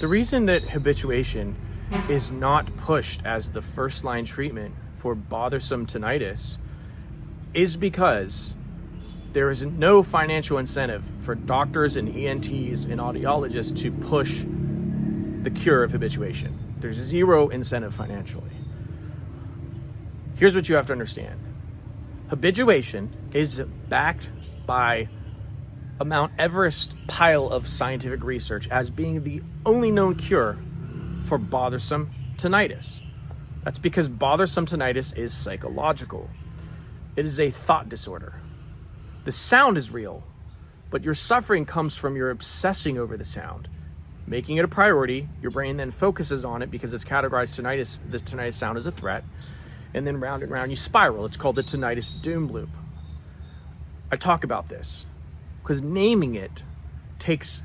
The reason that habituation is not pushed as the first line treatment for bothersome tinnitus is because there is no financial incentive for doctors and ENTs and audiologists to push the cure of habituation. There's zero incentive financially. Here's what you have to understand. Habituation is backed by a Mount Everest pile of scientific research as being the only known cure for bothersome tinnitus. That's because bothersome tinnitus is psychological. It is a thought disorder. The sound is real, but your suffering comes from your obsessing over the sound. Making it a priority, your brain then focuses on it because it's categorized tinnitus, this tinnitus sound as a threat, and then round and round you spiral. It's called the tinnitus doom loop. I talk about this because naming it takes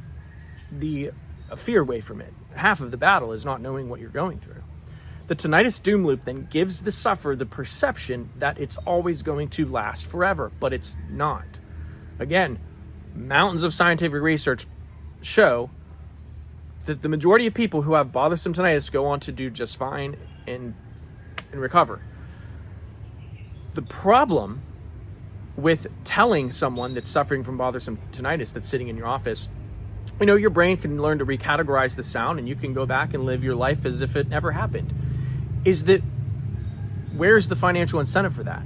the fear away from it. Half of the battle is not knowing what you're going through. The tinnitus doom loop then gives the sufferer the perception that it's always going to last forever, but it's not. Again, mountains of scientific research show that the majority of people who have bothersome tinnitus go on to do just fine and recover. The problem with telling someone that's suffering from bothersome tinnitus that's sitting in your office, your brain can learn to recategorize the sound and you can go back and live your life as if it never happened, is that where's the financial incentive for that?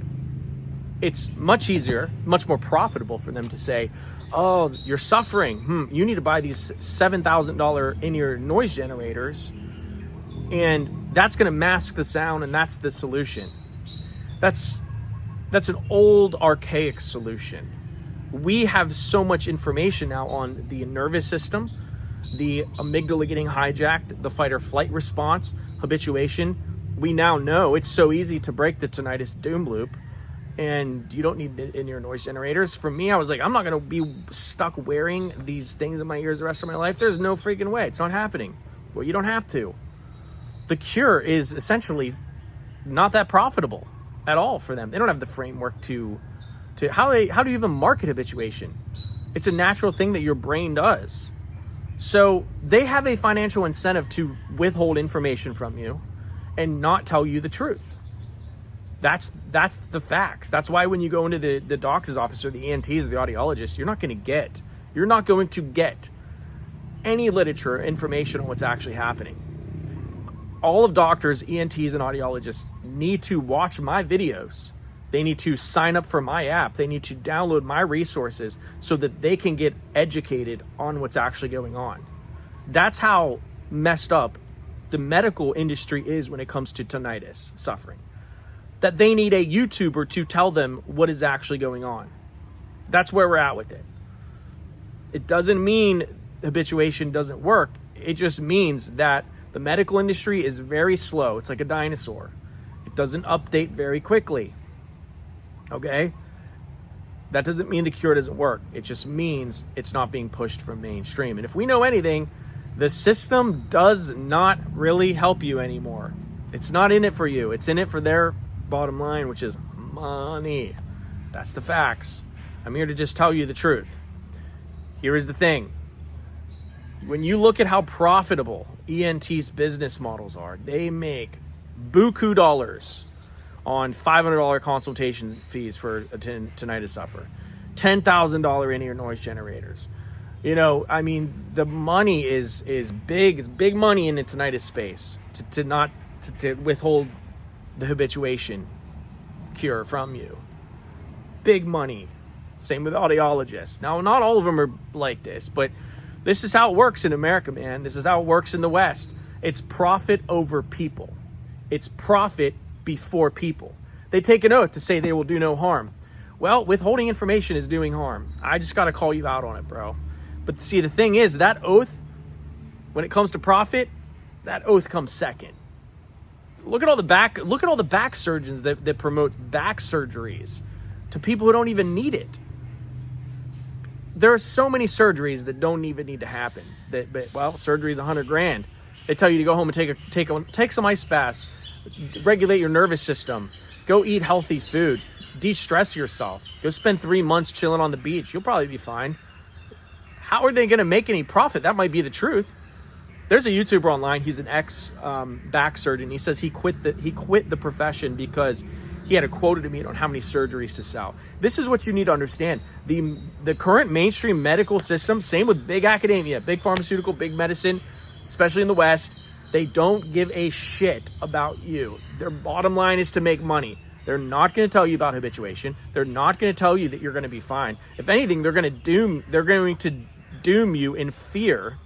It's much easier, much more profitable for them to say, oh, you're suffering. You need to buy these $7,000 in-ear noise generators, and that's going to mask the sound, and that's the solution. That's an old, archaic solution. We have so much information now on the nervous system, the amygdala getting hijacked, the fight or flight response, habituation. We now know it's so easy to break the tinnitus doom loop, and you don't need in-ear noise generators. For me, I was like, I'm not going to be stuck wearing these things in my ears the rest of my life. There's no freaking way. It's not happening. Well, you don't have to. The cure is essentially not that profitable at all for them. They don't have the framework to how do you even market habituation? It's a natural thing that your brain does. So they have a financial incentive to withhold information from you and not tell you the truth. That's the facts. That's why when you go into the doctor's office or the ENTs or the audiologist, you're not going to get any literature or information on what's actually happening. All of doctors, ENTs, and audiologists need to watch my videos. They need to sign up for my app. They need to download my resources so that they can get educated on what's actually going on. That's how messed up the medical industry is when it comes to tinnitus suffering. That they need a YouTuber to tell them what is actually going on. That's where we're at with it. It doesn't mean habituation doesn't work. It just means that the medical industry is very slow. It's like a dinosaur. It doesn't update very quickly. Okay? That doesn't mean the cure doesn't work. It just means it's not being pushed from mainstream. And if we know anything, the system does not really help you anymore. It's not in it for you. It's in it for their bottom line, which is money. That's the facts. I'm here to just tell you the truth. Here is the thing. When you look at how profitable ENT's business models are, they make buku dollars on $500 consultation fees for a tinnitus sufferer, $10,000 in-ear noise generators. The money is big. It's big money in the tinnitus space to withhold the habituation cure from you. Big money. Same with audiologists. Now, not all of them are like this, but this is how it works in America, man. This is how it works in the West. It's profit over people. It's profit before people. They take an oath to say they will do no harm. Well, withholding information is doing harm. I just got to call you out on it, bro. But see, the thing is, that oath, when it comes to profit, that oath comes second. Look at all the back surgeons that promote back surgeries to people who don't even need it. There are so many surgeries that don't even need to happen. Surgery is $100,000. They tell you to go home and take some ice baths, regulate your nervous system, go eat healthy food, de-stress yourself, go spend 3 months chilling on the beach. You'll probably be fine. How are they going to make any profit? That might be the truth. There's a YouTuber online. He's an ex back surgeon. He says he quit the profession because he had a quota to meet on how many surgeries to sell. This is what you need to understand. The current mainstream medical system, same with big academia, big pharmaceutical, big medicine, especially in the West, they don't give a shit about you. Their bottom line is to make money. They're not going to tell you about habituation. They're not going to tell you that you're going to be fine. If anything, they're going to doom you in fear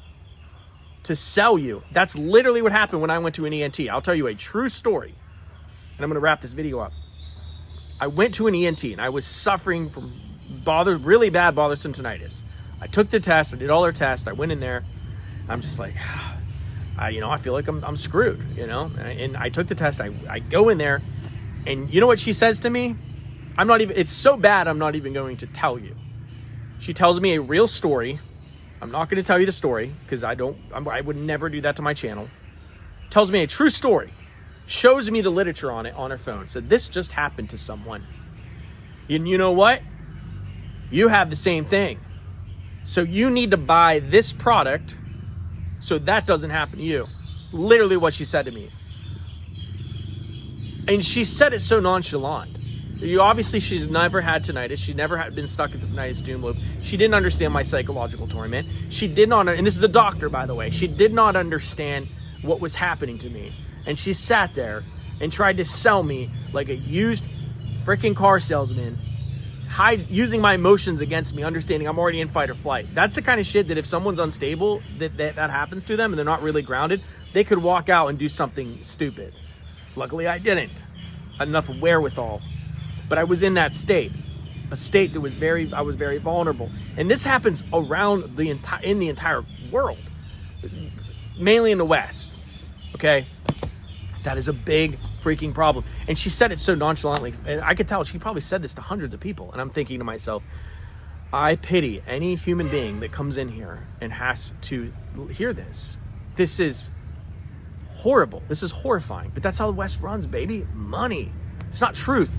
to sell you. That's literally what happened when I went to an ENT. I'll tell you a true story, and I'm going to wrap this video up. I went to an ENT, and I was suffering from really bad bothersome tinnitus. I took the test. I did all their tests. I went in there. I'm just like, I feel like I'm screwed, And I took the test. I go in there, and you know what she says to me? It's so bad, I'm not even going to tell you. She tells me a real story. I'm not going to tell you the story because I would never do that to my channel. Tells me a true story. Shows me the literature on it on her phone. Said, this just happened to someone. And you know what? You have the same thing. So you need to buy this product so that doesn't happen to you. Literally what she said to me. And she said it so nonchalant. Obviously, she's never had tinnitus. She's never been stuck at the tinnitus doom loop. She didn't understand my psychological torment. She did not, and this is a doctor, by the way. She did not understand what was happening to me. And she sat there and tried to sell me like a used freaking car salesman, using my emotions against me, understanding I'm already in fight or flight. That's the kind of shit that if someone's unstable, that happens to them and they're not really grounded, they could walk out and do something stupid. Luckily, I didn't. I had enough wherewithal. But I was in that state, a state that was I was very vulnerable. And this happens around in the entire world, mainly in the West, okay? That is a big freaking problem. And she said it so nonchalantly, and I could tell she probably said this to hundreds of people. And I'm thinking to myself, I pity any human being that comes in here and has to hear this. This is horrible. This is horrifying. But that's how the West runs, baby. Money. It's not truth.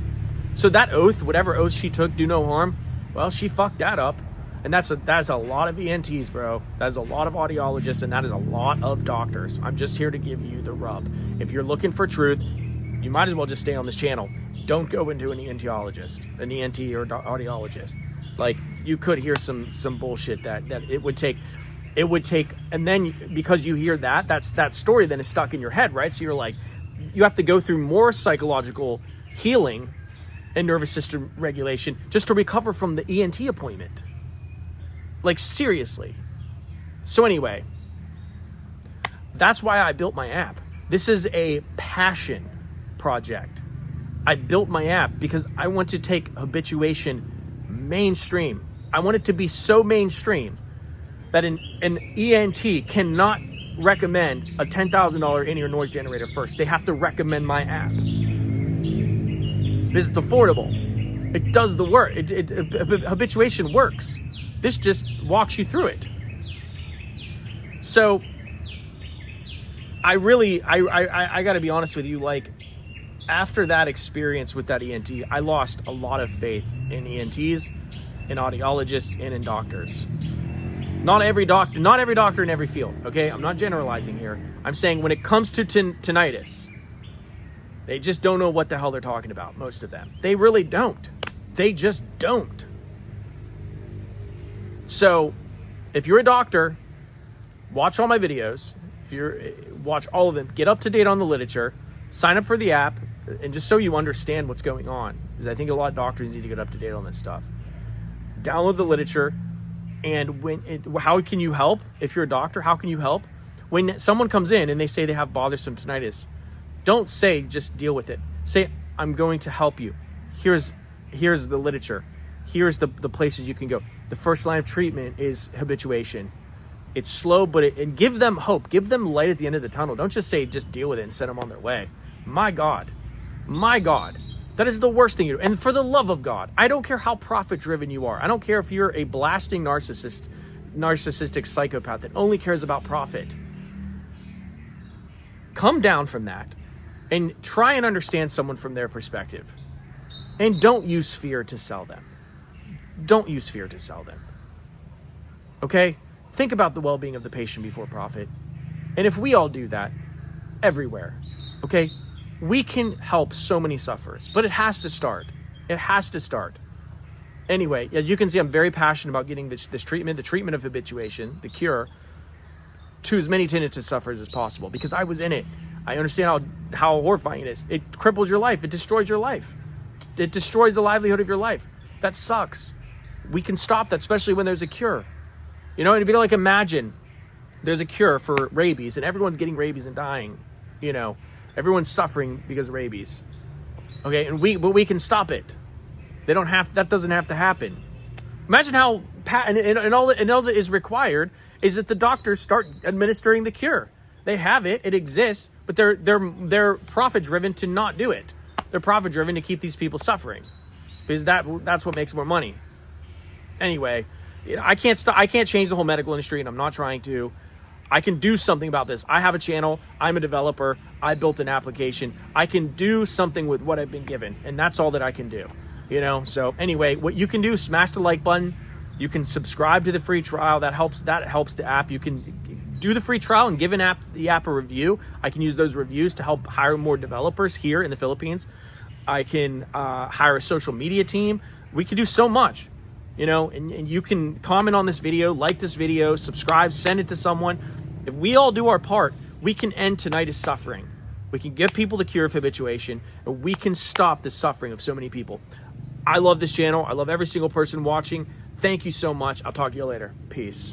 So that oath, whatever oath she took, do no harm, well, she fucked that up. And that's a lot of ENTs, bro. That is a lot of audiologists, and that is a lot of doctors. I'm just here to give you the rub. If you're looking for truth, you might as well just stay on this channel. Don't go into an ENT or audiologist. Like, you could hear some bullshit that it would take, and then because you hear that story then is stuck in your head, right? So you're like, you have to go through more psychological healing and nervous system regulation just to recover from the ENT appointment. Like, seriously. So anyway, that's why I built my app. This is a passion project. I built my app because I want to take habituation mainstream. I want it to be so mainstream that an ENT cannot recommend a $10,000 in-ear noise generator first. They have to recommend my app. Because it's affordable. It does the work. Habituation works. This just walks you through it. So I got to be honest with you, like, after that experience with that ENT, I lost a lot of faith in ENTs, in audiologists, and in doctors. Not every doctor in every field, okay? I'm not generalizing here. I'm saying when it comes to tinnitus, they just don't know what the hell they're talking about, most of them. They really don't. They just don't. So, if you're a doctor, watch all my videos. Watch all of them. Get up to date on the literature. Sign up for the app, and just so you understand what's going on, because I think a lot of doctors need to get up to date on this stuff. Download the literature, and how can you help? If you're a doctor, how can you help? When someone comes in and they say they have bothersome tinnitus, don't say just deal with it. Say, I'm going to help you. Here's the literature. Here's the places you can go. The first line of treatment is habituation. It's slow, and give them hope. Give them light at the end of the tunnel. Don't just say, just deal with it and send them on their way. My God, that is the worst thing you do. And for the love of God, I don't care how profit-driven you are. I don't care if you're a blasting narcissistic psychopath that only cares about profit. Come down from that and try and understand someone from their perspective. And don't use fear to sell them. Don't use fear to sell them. Okay? Think about the well-being of the patient before profit. And if we all do that everywhere, okay, we can help so many sufferers, but it has to start. It has to start. Anyway, as you can see, I'm very passionate about getting this treatment, the treatment of habituation, the cure, to as many tinnitus sufferers as possible, because I was in it. I understand how horrifying it is. It cripples your life. It destroys your life. It destroys the livelihood of your life. That sucks. We can stop that, especially when there's a cure. You know, and if you like, imagine there's a cure for rabies and everyone's getting rabies and dying. You know, everyone's suffering because of rabies. Okay, but we can stop it. That doesn't have to happen. Imagine how, and all that is required is that the doctors start administering the cure. They have it, it exists, but they're profit driven to not do it. They're profit driven to keep these people suffering, because that's what makes more money. Anyway, you know, I can't change the whole medical industry, and I'm not trying to. I can do something about this. I have a channel. I'm a developer. I built an application. I can do something with what I've been given, and that's all that I can do. You know, so anyway, what you can do, smash the like button. You can subscribe to the free trial. That helps the app. You can do the free trial and give the app a review. I can use those reviews to help hire more developers here in the Philippines. I can hire a social media team. We can do so much, you know, and you can comment on this video, like this video, subscribe, send it to someone. If we all do our part, we can end tinnitus suffering. We can give people the cure of habituation, and we can stop the suffering of so many people. I love this channel. I love every single person watching. Thank you so much. I'll talk to you later. Peace.